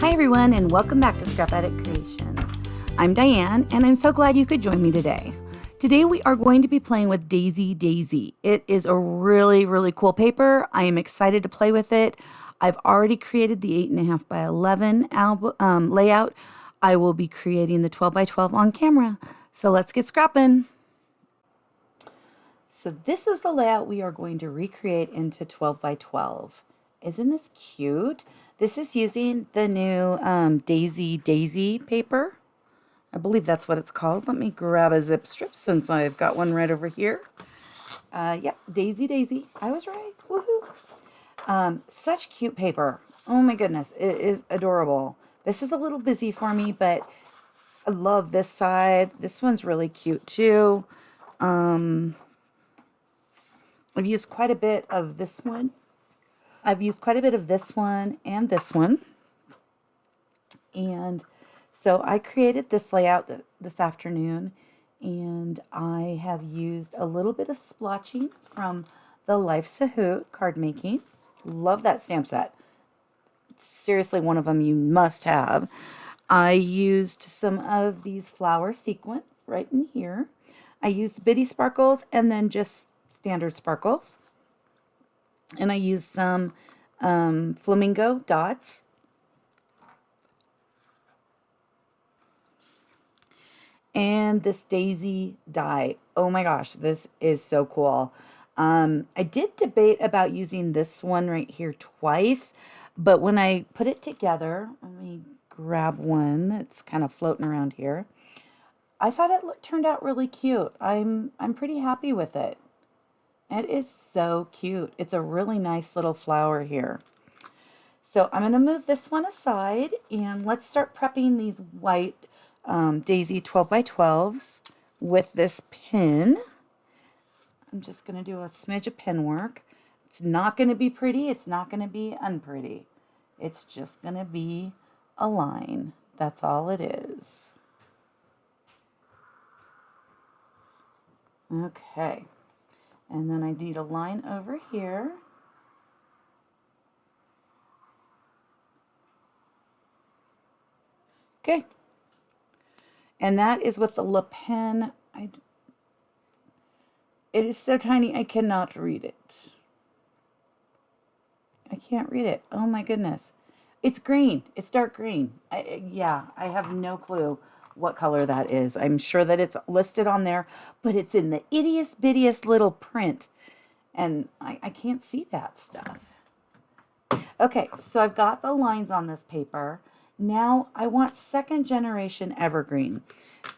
Hi everyone, and welcome back to Scrap Addict Creations. I'm Diane, and I'm so glad you could join me today. Today we are going to be playing with Daisy Daisy. It is a really cool paper. I am excited to play with it. I've already created the 8.5 by 11 layout. I will be creating the 12 by 12 on camera. So let's get scrapping. So this is the layout we are going to recreate into 12 by 12. Isn't this cute? This is using the new Daisy Daisy paper. I believe that's what it's called. Let me grab a zip strip since I've got one right over here. Yep, Daisy Daisy. I was right. Woohoo! Such cute paper. Oh my goodness, it is adorable. This is a little busy for me, but I love this side. This one's really cute too. I've used quite a bit of this one. I've used quite a bit of this one and this one. And so I created this layout this afternoon, and I have used a little bit of splotching from the Life Sahoot card making. Love that stamp set. It's seriously one of them you must have. I used some of these flower sequins right in here. I used bitty sparkles and then just standard sparkles. And I used some flamingo dots. And this daisy die. Oh my gosh, this is so cool. I did debate about using this one right here twice, but when I put it together, let me grab one that's kind of floating around here. I thought it turned out really cute. I'm pretty happy with it. It is so cute. It's a really nice little flower here. So I'm going to move this one aside, and let's start prepping these white Daisy 12 by 12s with this pin. I'm just going to do a smidge of pin work. It's not going to be pretty. It's not going to be unpretty. It's just going to be a line. That's all it is. Okay. And then I need a line over here. Okay. And that is with the Le Pen. It is so tiny I cannot read it. I can't read it. Oh my goodness. It's green. It's dark green. Yeah, I have no clue what color that is. I'm sure that it's listed on there, but it's in the ittiest bittiest little print, and I can't see that stuff. Okay, so I've got the lines on this paper. Now I want second generation evergreen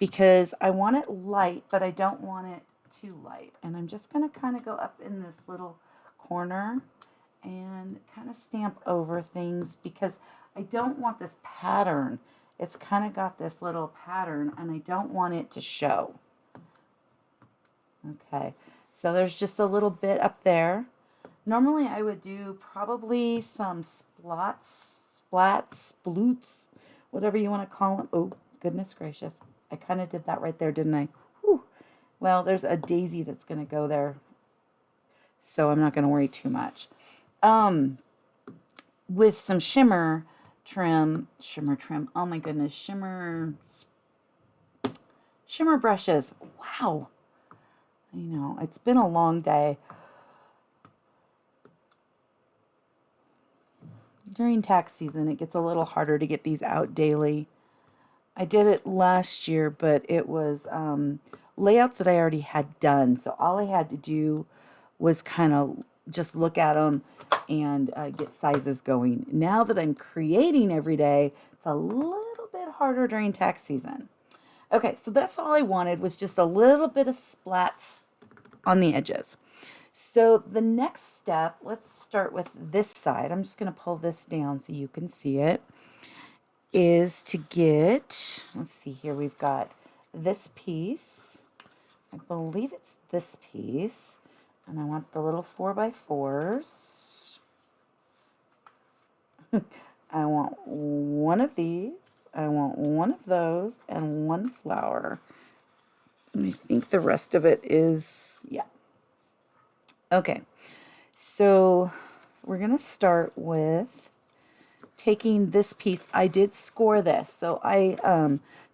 because I want it light, but I don't want it too light. And I'm just going to kind of go up in this little corner and kind of stamp over things because I don't want this pattern. It's kind of got this little pattern, and I don't want it to show. Okay, so there's just a little bit up there. Normally I would do probably some splats, sploots, whatever you want to call them. Oh, goodness gracious. I kind of did that right there, didn't I? Whew. Well, there's a daisy that's going to go there, so I'm not going to worry too much. With some shimmer trim, oh my goodness, shimmer brushes. Wow. You know, it's been a long day. During tax season, it gets a little harder to get these out daily. I did it last year, but it was layouts that I already had done. So all I had to do was kind of just look at them and get sizes going. Now that I'm creating every day, it's a little bit harder during tax season. Okay, so that's all I wanted was just a little bit of splats on the edges. So the next step, let's start with this side. I'm just going to pull this down so you can see it, is to get, let's see here, we've got this piece. I believe it's this piece. And I want the little 4x4s. I want one of these. I want one of those and one flower. And I think the rest of it is, yeah. Okay, so we're going to start with taking this piece. I did score this. So I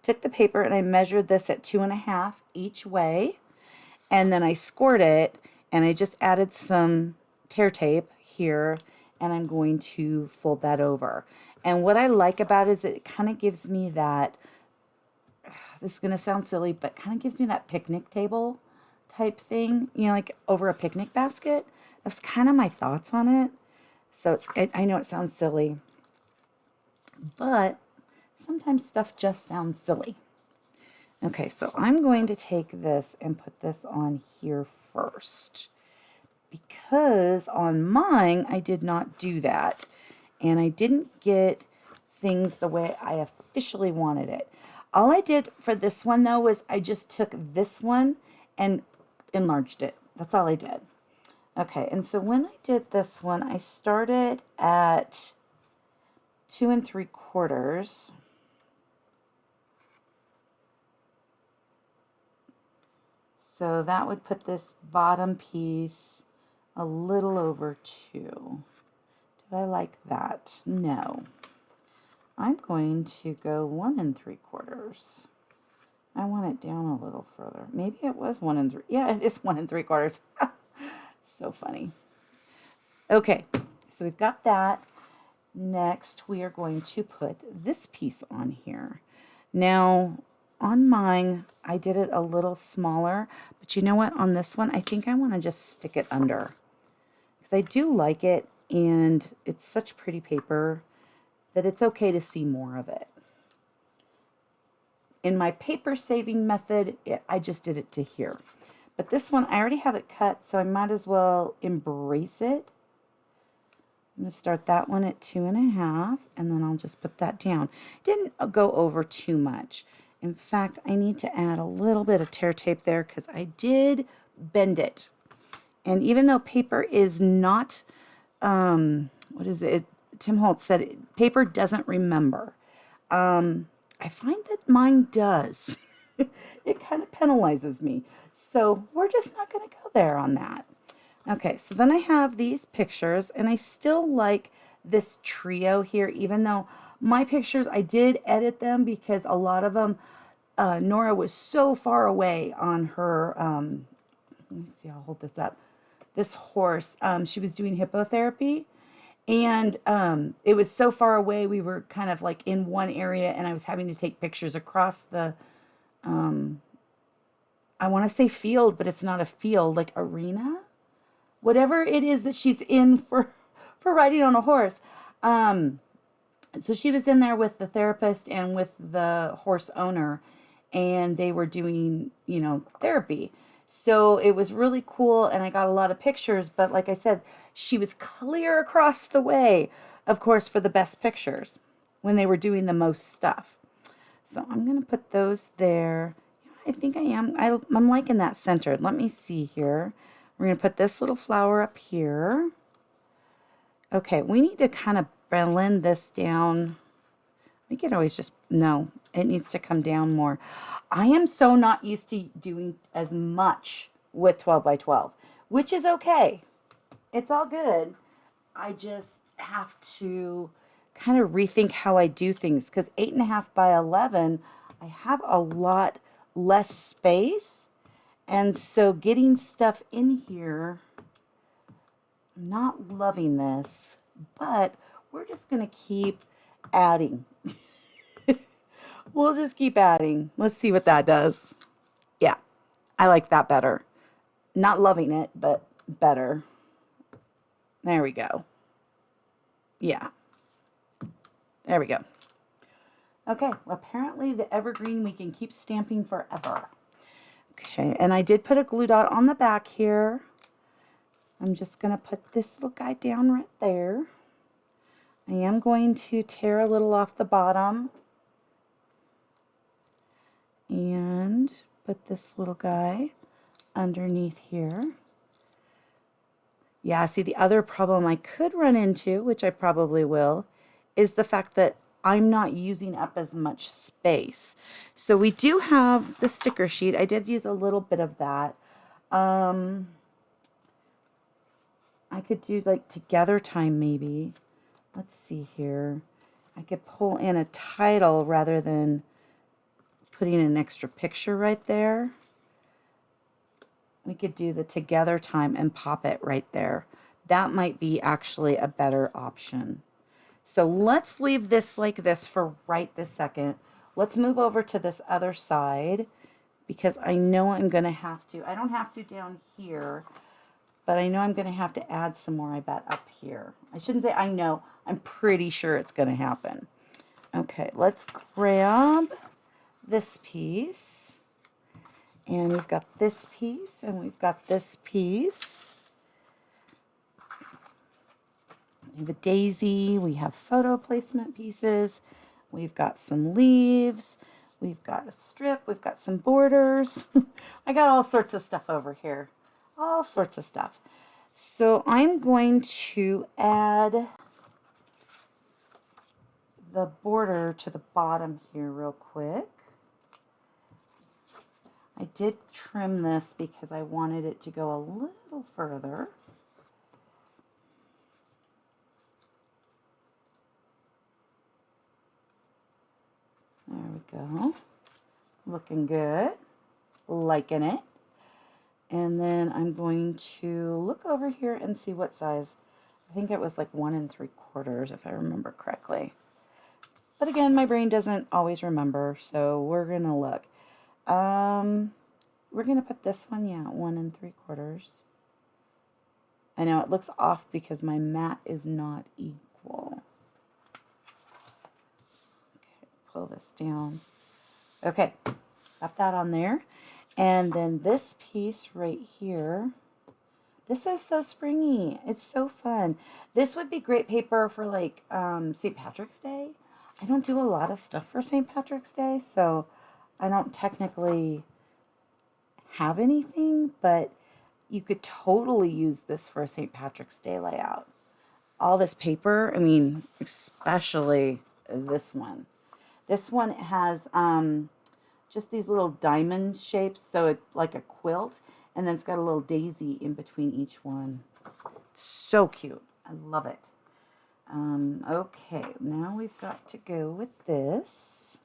took the paper and I measured this at 2.5 each way. And then I scored it and I just added some tear tape here and I'm going to fold that over. And what I like about it is it kind of gives me that, this is going to sound silly, but kind of gives me that picnic table type thing, you know, like over a picnic basket. That's kind of my thoughts on it. So I know it sounds silly, but sometimes stuff just sounds silly. Okay, so I'm going to take this and put this on here first because on mine I did not do that and I didn't get things the way I officially wanted it. All I did for this one though was I just took this one and enlarged it. That's all I did. Okay, and so when I did this one, I started at 2 3/4. So that would put this bottom piece a little over 2. Did I like that? No. I'm going to go 1 3/4. I want it down a little further. Maybe it was 1 3. Yeah, it is 1 3/4. So funny. Okay, so we've got that. Next, we are going to put this piece on here. Now, on mine, I did it a little smaller, but you know what? On this one, I think I want to just stick it under because I do like it, and it's such pretty paper that it's okay to see more of it. In my paper saving method, I just did it to here. But this one, I already have it cut, so I might as well embrace it. I'm going to start that one at 2.5, and then I'll just put that down. Didn't go over too much. In fact, I need to add a little bit of tear tape there because I did bend it. And even though paper is not, what is it? Tim Holtz said paper doesn't remember. I find that mine does. It kind of penalizes me. So we're just not going to go there on that. Okay, so then I have these pictures, and I still like this trio here, even though my pictures, I did edit them because a lot of them, Nora was so far away on her, let me see, I'll hold this up, this horse. She was doing hippotherapy, and it was so far away, we were kind of like in one area, and I was having to take pictures across the, I want to say field, but it's not a field, like arena? Whatever it is that she's in for riding on a horse. So she was in there with the therapist and with the horse owner, and they were doing, you know, therapy. So it was really cool, and I got a lot of pictures, but like I said, she was clear across the way, of course, for the best pictures when they were doing the most stuff. So I'm going to put those there. I think I am. I'm liking that centered. Let me see here. We're going to put this little flower up here. Okay, we need to kind of blend this down. We can always just, no, it needs to come down more. I am so not used to doing as much with 12 by 12, which is okay. It's all good. I just have to kind of rethink how I do things because 8.5 by 11, I have a lot less space. And so getting stuff in here, I'm not loving this, but we're just going to keep adding. We'll just keep adding. Let's see what that does. Yeah, I like that better. Not loving it, but better. There we go. Yeah. There we go. Okay, well, apparently the evergreen we can keep stamping forever. Okay, and I did put a glue dot on the back here. I'm just going to put this little guy down right there. I am going to tear a little off the bottom and put this little guy underneath here. Yeah, see, the other problem I could run into, which I probably will, is the fact that I'm not using up as much space. So we do have the sticker sheet. I did use a little bit of that. I could do like together time maybe. Let's see here. I could pull in a title rather than putting an extra picture right there. We could do the together time and pop it right there. That might be actually a better option. So let's leave this like this for right this second. Let's move over to this other side because I know I'm going to have to. I don't have to down here, but I know I'm going to have to add some more, I bet, up here. I shouldn't say I know. I'm pretty sure it's going to happen. Okay, let's grab this piece. And we've got this piece, and we've got this piece. We have a daisy. We have photo placement pieces. We've got some leaves. We've got a strip. We've got some borders. I got all sorts of stuff over here. All sorts of stuff. So I'm going to add the border to the bottom here real quick. I did trim this because I wanted it to go a little further. There we go. Looking good. Liking it. And then I'm going to look over here and see what size. I think it was like 1 3/4 if I remember correctly. But again, my brain doesn't always remember, so we're going to look. We're going to put this one, yeah, 1 3/4. I know it looks off because my mat is not equal. Okay, pull this down. Okay, got that on there. And then this piece right here, this is so springy. It's so fun. This would be great paper for like St. Patrick's Day. I don't do a lot of stuff for St. Patrick's Day, so I don't technically have anything, but you could totally use this for a St. Patrick's Day layout. All this paper, I mean, especially this one. This one has just these little diamond shapes, so it's like a quilt, and then it's got a little daisy in between each one. It's so cute. I love it. Okay, now we've got to go with this.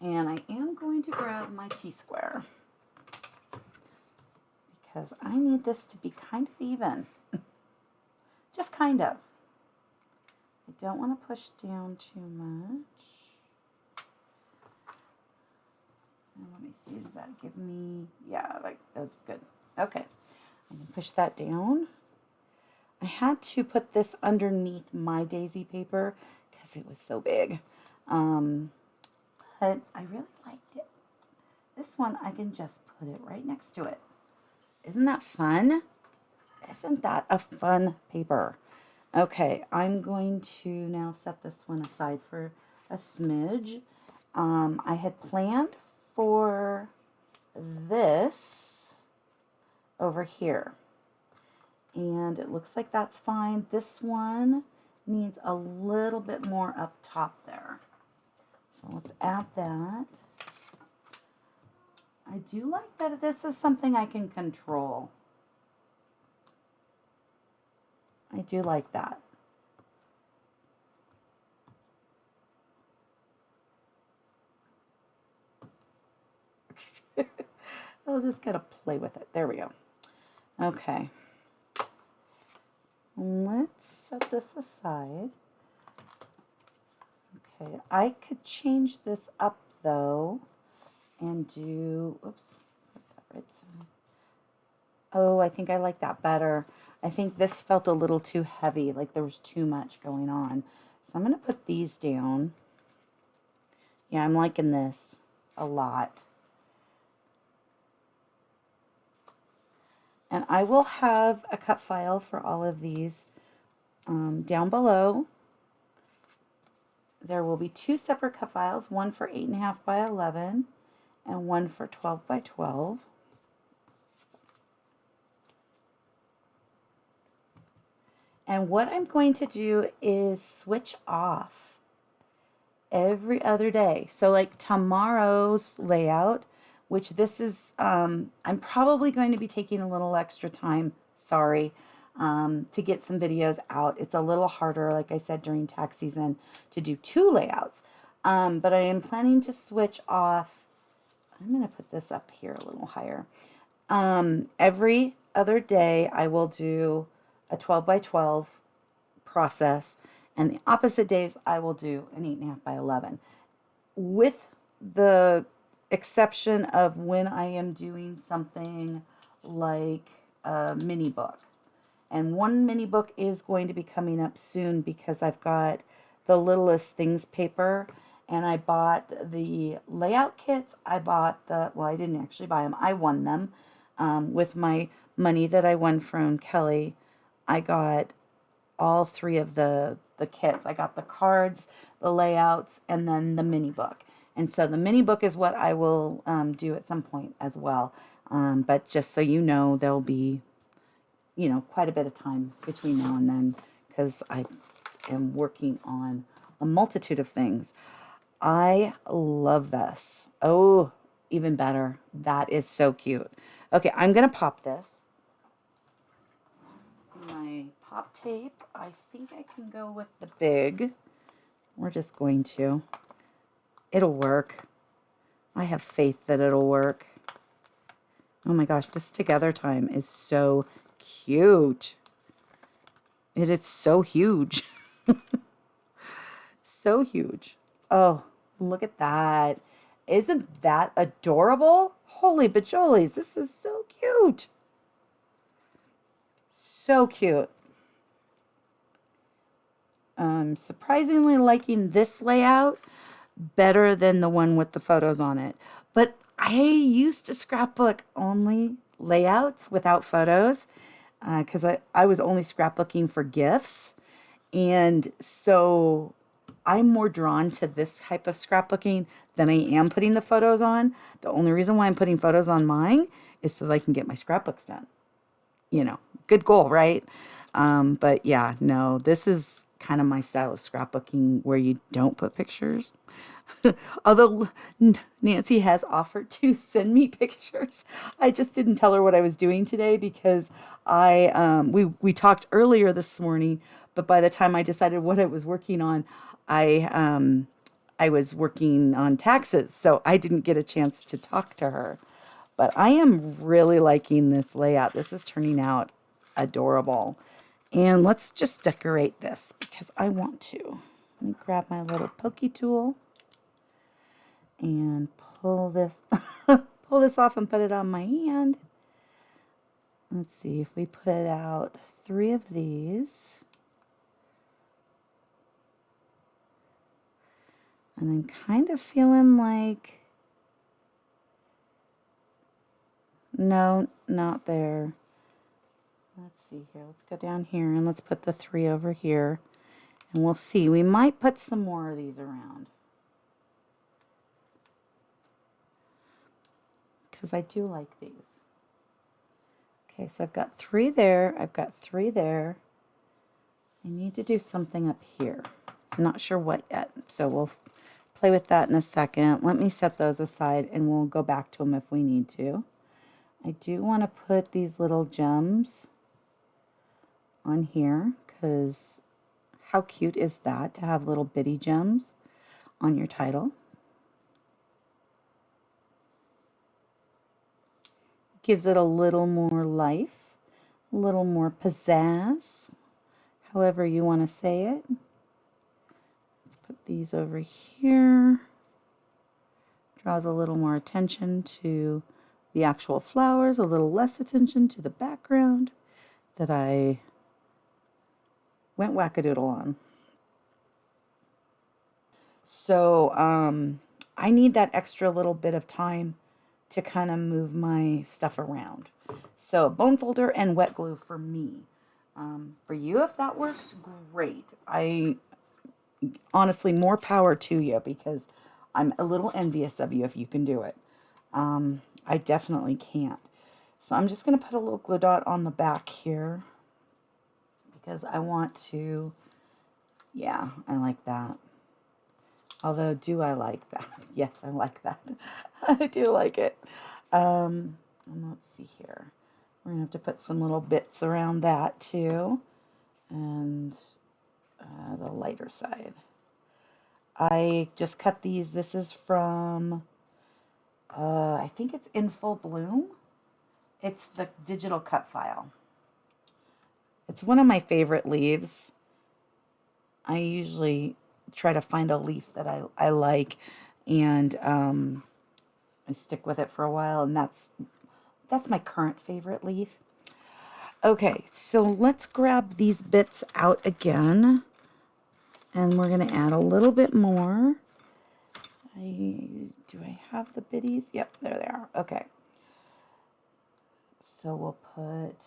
And I am going to grab my T-square because I need this to be kind of even. Just kind of. I don't want to push down too much. And let me see, does that give me, yeah, like that's good. Okay, I'm going to push that down. I had to put this underneath my daisy paper because it was so big. But I really liked it. This one, I can just put it right next to it. Isn't that fun? Isn't that a fun paper? Okay, I'm going to now set this one aside for a smidge. I had planned for this over here. And it looks like that's fine. This one needs a little bit more up top there. So let's add that. I do like that this is something I can control. I do like that. I'll just gotta play with it. There we go. Okay. Let's set this aside. Okay, I could change this up though and do, oops, put that right side. Oh, I think I like that better. I think this felt a little too heavy, like there was too much going on. So I'm going to put these down. Yeah, I'm liking this a lot. And I will have a cut file for all of these down below. There will be 2 separate cut files, one for 8.5 by 11 and one for 12 by 12. And what I'm going to do is switch off every other day. So like tomorrow's layout which this is, I'm probably going to be taking a little extra time, sorry, to get some videos out. It's a little harder, like I said, during tax season to do 2 layouts. But I am planning to switch off, I'm going to put this up here a little higher. Every other day I will do a 12 by 12 process, and the opposite days I will do an 8.5 by 11, with the exception of when I am doing something like a mini book. And one mini book is going to be coming up soon because I've got the Littlest Things paper, and I bought the layout kits. I bought well, I didn't actually buy them. I won them with my money that I won from Kelly. I got all 3 of the kits. I got the cards, the layouts, and then the mini book. And so the mini book is what I will do at some point as well. But just so you know, there'll be, quite a bit of time between now and then because I am working on a multitude of things. I love this. Oh, even better. That is so cute. Okay, I'm going to pop this. My pop tape, I think I can go with the big. We're just going to. It'll work. I have faith that it'll work. Oh my gosh, this together time is so cute. It is so huge. So huge. Oh, look at that. Isn't that adorable? Holy bajolies, this is so cute. So cute. I'm surprisingly liking this layout better than the one with the photos on it. But I used to scrapbook only layouts without photos because I was only scrapbooking for gifts. And so I'm more drawn to this type of scrapbooking than I am putting the photos on. The only reason why I'm putting photos on mine is so that I can get my scrapbooks done. Good goal, right? But yeah, no, this is kind of my style of scrapbooking where you don't put pictures. Although Nancy has offered to send me pictures. I just didn't tell her what I was doing today because we talked earlier this morning, but by the time I decided what I was working on, I was working on taxes, so I didn't get a chance to talk to her. But I am really liking this layout. This is turning out adorable. And let's just decorate this because I want to. Let me grab my little pokey tool and pull this pull this off and put it on my hand. Let's see if we put out 3 of these. And I'm kind of feeling like, no, not there. Let's see here. Let's go down here and let's put the 3 over here. And we'll see. We might put some more of these around, because I do like these. Okay, so I've got 3 there. I've got 3 there. I need to do something up here. I'm not sure what yet, so we'll play with that in a second. Let me set those aside and we'll go back to them if we need to. I do want to put these little gems on here because how cute is that to have little bitty gems on your title? Gives it a little more life, a little more pizzazz, however you want to say it. Let's put these over here. Draws a little more attention to the actual flowers, a little less attention to the background that I went wackadoodle on. So I need that extra little bit of time to kind of move my stuff around. So bone folder and wet glue for me. For you, if that works, great. I honestly, more power to you because I'm a little envious of you if you can do it. I definitely can't. So I'm just going to put a little glue dot on the back here because I want to, yeah, I like that. Although, do I like that? Yes, I like that. I do like it. And let's see here. We're going to have to put some little bits around that too. And the lighter side. I just cut these. This is from, I think it's In Full Bloom. It's the digital cut file. It's one of my favorite leaves. I usually try to find a leaf that I like, and I stick with it for a while, and that's my current favorite leaf. Okay, so let's grab these bits out again, and we're going to add a little bit more. Do I have the bitties? Yep, there they are. Okay. So we'll put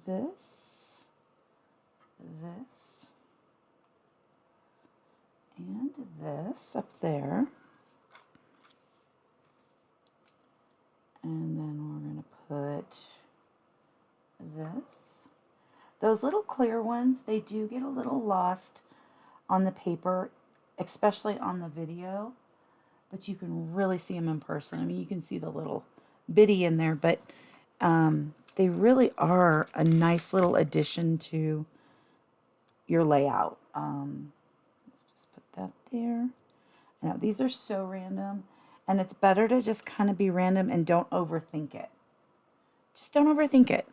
this, and this up there. And then we're going to put this. Those little clear ones, they do get a little lost on the paper, especially on the video, but you can really see them in person. I mean, you can see the little bitty in there, but they really are a nice little addition to your layout. Let's just put that there. I know these are so random, and it's better to just kind of be random and don't overthink it. Just don't overthink it.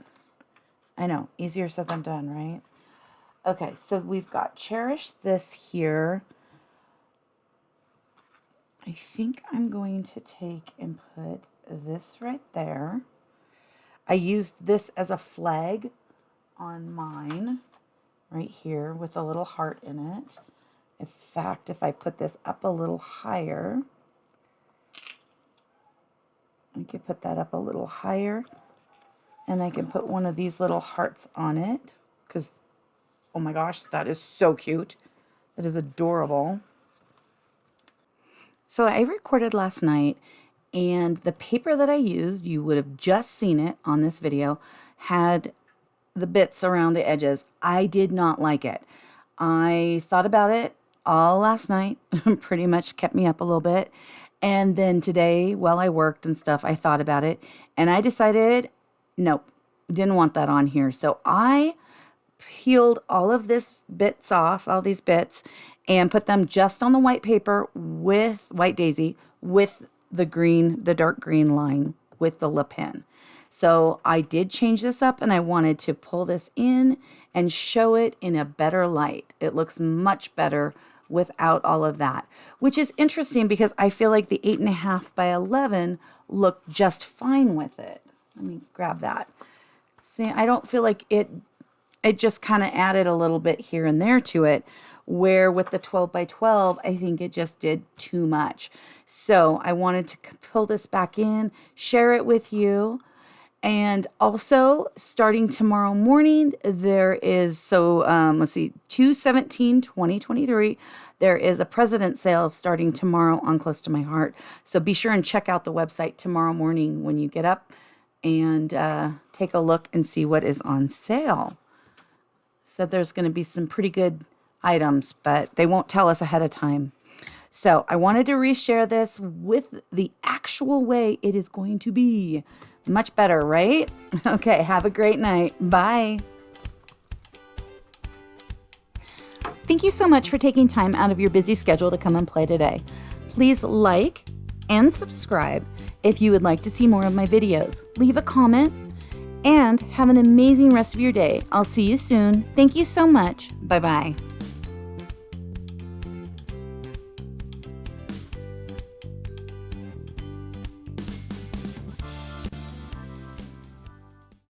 I know, easier said than done, right? Okay, so we've got Cherish This here. I think I'm going to take and put this right there. I used this as a flag on mine right here with a little heart in it. In fact, if I put this up a little higher, I could put that up a little higher, and I can put one of these little hearts on it because, oh my gosh, that is so cute. That is adorable. So I recorded last night, and the paper that I used, you would have just seen it on this video, had the bits around the edges. I did not like it. I thought about it all last night, pretty much kept me up a little bit. And then today, while I worked and stuff, I thought about it, and I decided, nope, didn't want that on here. So I peeled all of this bits off, all these bits, and put them just on the white paper with white daisy, with the green, the dark green line with the Le Pen. So I did change this up, and I wanted to pull this in and show it in a better light. It looks much better without all of that, which is interesting because I feel like the 8.5 by 11 looked just fine with it. Let me grab that. See, I don't feel like it just kind of added a little bit here and there to it, where with the 12 by 12, I think it just did too much. So I wanted to pull this back in, share it with you. And also, starting tomorrow morning, there is, let's see, 2/17/2023, there is a President's Sale starting tomorrow on Close to My Heart. So be sure and check out the website tomorrow morning when you get up and take a look and see what is on sale. So there's going to be some pretty good items, but they won't tell us ahead of time. So I wanted to reshare this with the actual way it is going to be. Much better, right? Okay, have a great night. Bye. Thank you so much for taking time out of your busy schedule to come and play today. Please like and subscribe if you would like to see more of my videos. Leave a comment and have an amazing rest of your day. I'll see you soon. Thank you so much. Bye-bye.